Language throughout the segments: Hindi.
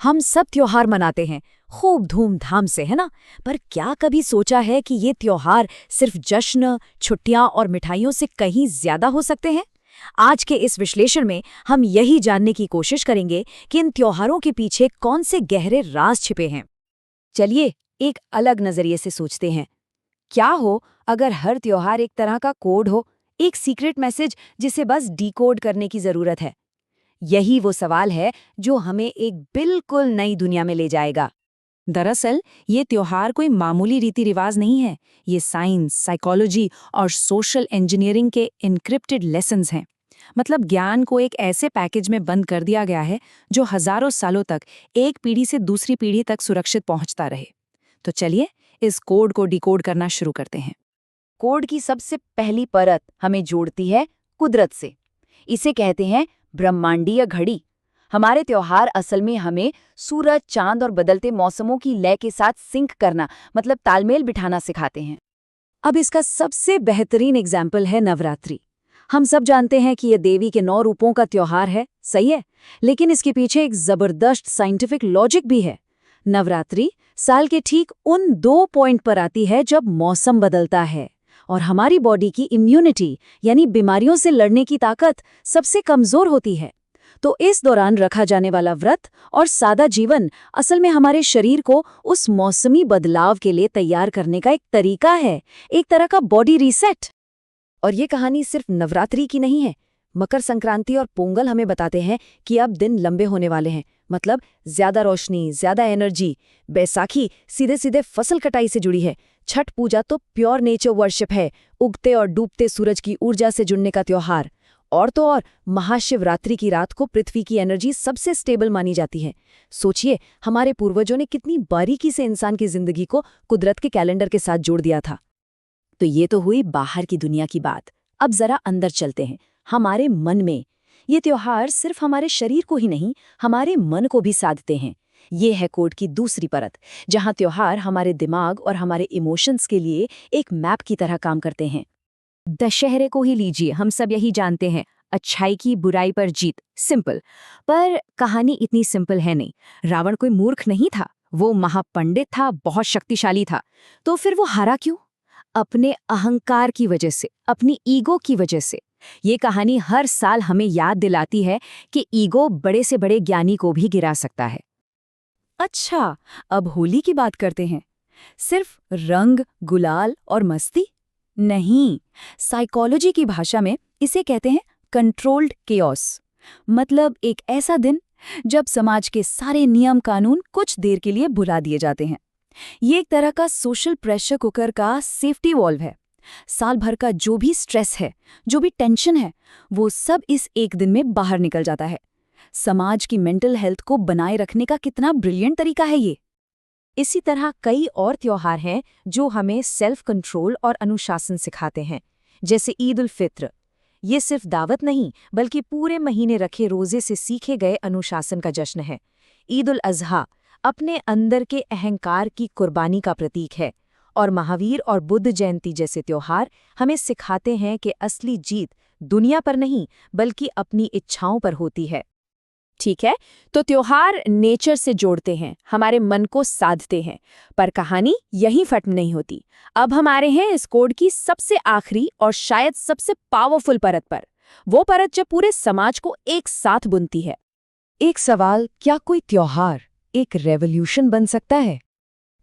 हम सब त्योहार मनाते हैं, खूब धूमधाम से, है ना? पर क्या कभी सोचा है कि ये त्योहार सिर्फ जश्न, छुट्टियां और मिठाइयों से कहीं ज्यादा हो सकते हैं? आज के इस विश्लेषण में हम यही जानने की कोशिश करेंगे कि इन त्योहारों के पीछे कौन से गहरे राज छिपे हैं। चलिए एक अलग नजरिए से सोचते हैं। क्या हो अगर हर त्योहार एक तरह का कोड हो, एक सीक्रेट मैसेज जिसे बस डिकोड करने की जरूरत है? यही वो सवाल है जो हमें एक बिल्कुल नई दुनिया में ले जाएगा। दरअसल ये त्योहार कोई मामूली रीति रिवाज नहीं है। ये साइंस, साइकोलॉजी और सोशल इंजीनियरिंग के इनक्रिप्टेड लेसन्स हैं। मतलब ज्ञान को एक ऐसे पैकेज में बंद कर दिया गया है जो हजारों सालों तक एक पीढ़ी से दूसरी पीढ़ी तक सुरक्षित पहुंचता रहे। तो चलिए इस कोड को डिकोड करना शुरू करते हैं। कोड की सबसे पहली परत हमें जोड़ती है कुदरत से। इसे कहते हैं ब्रह्मांडीय घड़ी। हमारे त्योहार असल में हमें सूरज, चांद और बदलते मौसमों की लय के साथ सिंक करना, मतलब तालमेल बिठाना सिखाते हैं। अब इसका सबसे बेहतरीन एग्जाम्पल है नवरात्रि। हम सब जानते हैं कि यह देवी के 9 रूपों का त्योहार है, सही है? लेकिन इसके पीछे एक जबरदस्त साइंटिफिक लॉजिक भी है। नवरात्रि साल के ठीक उन 2 पॉइंट पर आती है जब मौसम बदलता है और हमारी बॉडी की इम्यूनिटी यानी बीमारियों से लड़ने की ताकत सबसे कमजोर होती है। तो इस दौरान रखा जाने वाला व्रत और सादा जीवन असल में हमारे शरीर को उस मौसमी बदलाव के लिए तैयार करने का एक तरीका है, एक तरह का बॉडी रीसेट। और ये कहानी सिर्फ नवरात्रि की नहीं है। मकर संक्रांति और पोंगल हमें बताते हैं कि अब दिन लंबे होने वाले हैं, मतलब ज्यादा रोशनी, ज्यादा एनर्जी। बैसाखी सीधे सीधे फसल कटाई से जुड़ी है। छठ पूजा तो प्योर नेचर वर्शिप है, उगते और डूबते सूरज की ऊर्जा से जुड़ने का त्योहार। और तो और महाशिवरात्रि की रात को पृथ्वी की एनर्जी सबसे स्टेबल मानी जाती है। सोचिए हमारे पूर्वजों ने कितनी बारीकी से इंसान की जिंदगी को कुदरत के कैलेंडर के साथ जोड़ दिया था। तो ये तो हुई बाहर की दुनिया की बात। अब जरा अंदर चलते हैं, हमारे मन में। ये त्योहार सिर्फ हमारे शरीर को ही नहीं, हमारे मन को भी साधते हैं। ये है कोड की दूसरी परत, जहां त्योहार हमारे दिमाग और हमारे इमोशंस के लिए एक मैप की तरह काम करते हैं। दशहरे को ही लीजिए, हम सब यही जानते हैं, अच्छाई की बुराई पर जीत, सिंपल। पर कहानी इतनी सिंपल है नहीं। रावण कोई मूर्ख नहीं था, वो महापंडित था, बहुत शक्तिशाली था। तो फिर वो हारा क्यों? अपने अहंकार की वजह से, अपनी ईगो की वजह से। ये कहानी हर साल हमें याद दिलाती है कि ईगो बड़े से बड़े ज्ञानी को भी गिरा सकता है। अच्छा, अब होली की बात करते हैं। सिर्फ रंग, गुलाल और मस्ती? नहीं, साइकोलॉजी की भाषा में इसे कहते हैं कंट्रोल्ड केओस। मतलब एक ऐसा दिन जब समाज के सारे नियम कानून कुछ देर के लिए भुला दिए जाते हैं। ये एक तरह का सोशल प्रेशर कुकर का सेफ्टी वॉल्व है। साल भर का जो भी स्ट्रेस है, जो भी टेंशन है, वो सब इस एक दिन में बाहर निकल जाता है। समाज की मेंटल हेल्थ को बनाए रखने का कितना ब्रिलियंट तरीका है ये। इसी तरह कई और त्योहार हैं जो हमें सेल्फ कंट्रोल और अनुशासन सिखाते हैं, जैसे ईद उल फित्र। ये सिर्फ दावत नहीं, बल्कि पूरे महीने रखे रोजे से सीखे गए अनुशासन का जश्न है। ईद उल अजहा अपने अंदर के अहंकार की कुर्बानी का प्रतीक है। और महावीर और बुद्ध जयंती जैसे त्योहार हमें सिखाते हैं कि असली जीत दुनिया पर नहीं, बल्कि अपनी इच्छाओं पर होती है। ठीक है, तो त्योहार नेचर से जोड़ते हैं, हमारे मन को साधते हैं। पर कहानी यहीं खत्म नहीं होती। अब हम आ रहे हैं इस कोड की सबसे आखिरी और शायद सबसे पावरफुल परत पर। वो परत जब पूरे समाज को एक साथ बुनती है। एक सवाल, क्या कोई त्योहार एक रेवोल्यूशन बन सकता है?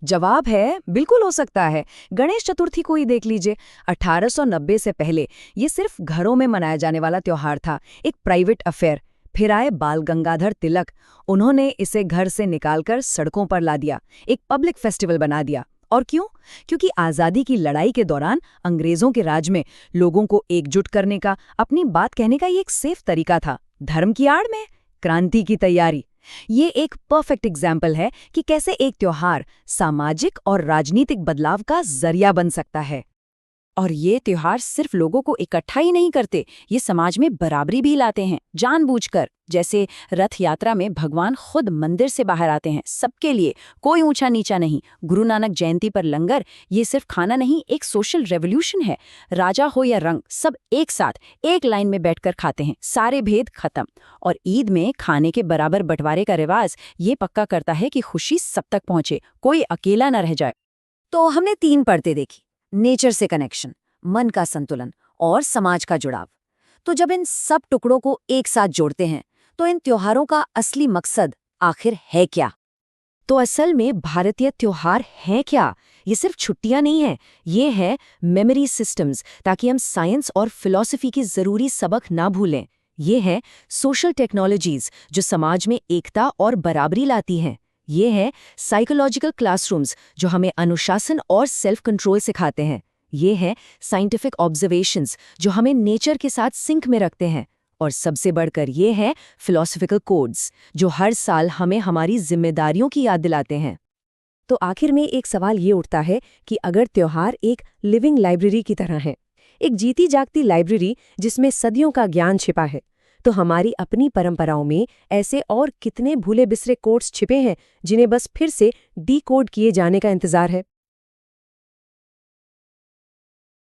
जवाब है, बिल्कुल हो सकता है। गणेश चतुर्थी को ही देख लीजिए। 1890 से पहले ये सिर्फ घरों में मनाया जाने वाला त्योहार था, एक प्राइवेट अफेयर। फिर आए बाल गंगाधर तिलक, उन्होंने इसे घर से निकालकर सड़कों पर ला दिया, एक पब्लिक फेस्टिवल बना दिया। और क्यों? क्योंकि आज़ादी की लड़ाई के दौरान अंग्रेजों के राज में लोगों को एकजुट करने का, अपनी बात कहने का ये एक सेफ तरीका था। धर्म की आड़ में क्रांति की तैयारी। ये एक परफेक्ट एग्जाम्पल है कि कैसे एक त्योहार सामाजिक और राजनीतिक बदलाव का जरिया बन सकता है। और ये त्योहार सिर्फ लोगों को इकट्ठा ही नहीं करते, ये समाज में बराबरी भी लाते हैं जानबूझकर। जैसे रथ यात्रा में भगवान खुद मंदिर से बाहर आते हैं, सबके लिए, कोई ऊंचा नीचा नहीं। गुरु नानक जयंती पर लंगर, ये सिर्फ खाना नहीं, एक सोशल रेवोल्यूशन है। राजा हो या रंग, सब एक साथ एक लाइन में बैठकर खाते हैं, सारे भेद खत्म। और ईद में खाने के बराबर बंटवारे का रिवाज ये पक्का करता है कि खुशी सब तक पहुंचे, कोई अकेला न रह जाए। तो हमने 3 परतें देखी, नेचर से कनेक्शन, मन का संतुलन और समाज का जुड़ाव। तो जब इन सब टुकड़ों को एक साथ जोड़ते हैं तो इन त्योहारों का असली मकसद आखिर है क्या? तो असल में भारतीय त्योहार हैं क्या? ये सिर्फ छुट्टियां नहीं हैं, ये है मेमोरी सिस्टम्स, ताकि हम साइंस और फिलॉसफी की जरूरी सबक ना भूलें। ये है सोशल टेक्नोलॉजीज जो समाज में एकता और बराबरी लाती हैं। ये है साइकोलॉजिकल क्लासरूम्स जो हमें अनुशासन और सेल्फ कंट्रोल सिखाते हैं। ये है साइंटिफिक ऑब्जर्वेशंस जो हमें नेचर के साथ सिंक में रखते हैं। और सबसे बढ़कर ये है फिलॉसफिकल कोड्स जो हर साल हमें हमारी जिम्मेदारियों की याद दिलाते हैं। तो आखिर में एक सवाल ये उठता है कि अगर त्योहार एक लिविंग लाइब्रेरी की तरह है, एक जीती जागती लाइब्रेरी जिसमें सदियों का ज्ञान छिपा है, तो हमारी अपनी परंपराओं में ऐसे और कितने भूले बिसरे कोड्स छिपे हैं जिन्हें बस फिर से डीकोड किए जाने का इंतजार है।